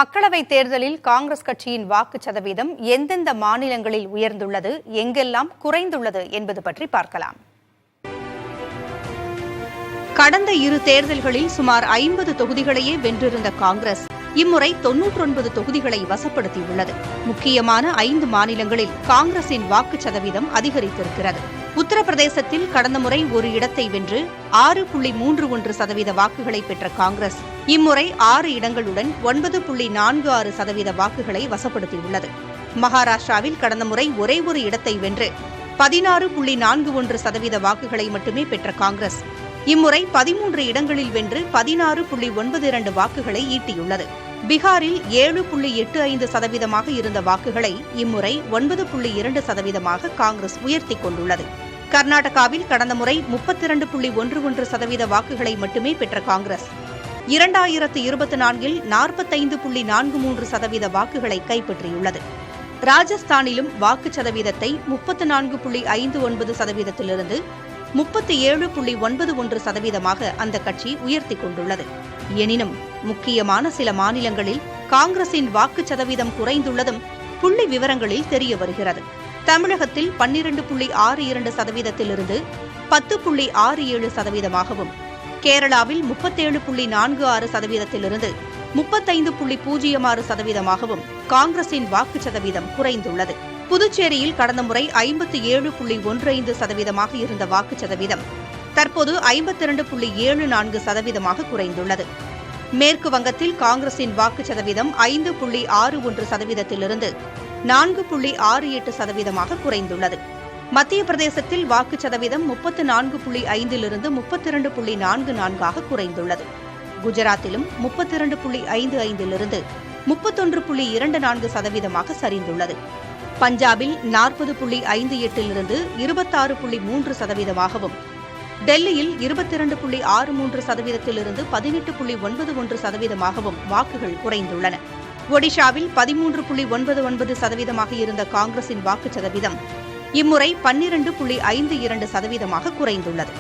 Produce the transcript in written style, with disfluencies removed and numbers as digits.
மக்களவைத் தேர்தலில் காங்கிரஸ் கட்சியின் வாக்கு சதவீதம் எந்தெந்த மாநிலங்களில் உயர்ந்துள்ளது, எங்கெல்லாம் குறைந்துள்ளது என்பது பற்றி பார்க்கலாம். கடந்த இரு தேர்தல்களில் சுமார் 50 தொகுதிகளையே வென்றிருந்த காங்கிரஸ் இம்முறை 99 தொகுதிகளை வசப்படுத்தியுள்ளது. முக்கியமான 5 மாநிலங்களில் காங்கிரசின் வாக்கு சதவீதம் அதிகரித்திருக்கிறது. உத்தரப்பிரதேசத்தில் கடந்த முறை ஒரு இடத்தை வென்று 6.31% வாக்குகளை பெற்ற காங்கிரஸ் இம்முறை 6 இடங்களுடன் 9.46% வாக்குகளை வசப்படுத்தியுள்ளது. மகாராஷ்டிராவில் கடந்த முறை ஒரே ஒரு இடத்தை வென்று 16.41% வாக்குகளை மட்டுமே பெற்ற காங்கிரஸ் இம்முறை 13 இடங்களில் வென்று 16.92 வாக்குகளை ஈட்டியுள்ளது. பீகாரில் 7.85% இருந்த வாக்குகளை இம்முறை 9.2% காங்கிரஸ் உயர்த்திக் கொண்டுள்ளது. கர்நாடகாவில் கடந்த முறை 32.11% வாக்குகளை மட்டுமே பெற்ற காங்கிரஸ் 2024இல் 45.43% வாக்குகளை கைப்பற்றியுள்ளது. ராஜஸ்தானிலும் வாக்குச் சதவீதத்தை 34.59%லிருந்து 37.91% அந்த கட்சி உயர்த்திக் கொண்டுள்ளது. எனினும் முக்கியமான சில மாநிலங்களில் காங்கிரசின் வாக்குச் சதவீதம் குறைந்துள்ளதும் புள்ளி விவரங்களில் தெரிய வருகிறது. தமிழகத்தில் 12.62%லிருந்து 10.67%, கேரளாவில் 37.46%லிருந்து 35.06%, காங்கிரசின் வாக்குச் சதவீதம் குறைந்துள்ளது. புதுச்சேரியில் கடந்த முறை 57.15% இருந்த வாக்குச் சதவீதம் தற்போது 52.74% குறைந்துள்ளது. மேற்கு வங்கத்தில் காங்கிரசின் வாக்குச் சதவீதம் 5.61%லிருந்து 4.68% குறைந்துள்ளது. மத்திய பிரதேசத்தில் வாக்குச் சதவீதம் 34.5லிருந்து 32.44 குறைந்துள்ளது. குஜராத்திலும் 32.55லிருந்து 31.24% சரிந்துள்ளது. பஞ்சாபில் 40.58லிருந்து 26.3%, டெல்லியில் 22.63%லிருந்து 18.91% வாக்குகள் குறைந்துள்ளன. ஒடிஷாவில் 13.99% இருந்த காங்கிரசின் வாக்குச் சதவீதம் இம்முறை 12.52% குறைந்துள்ளது.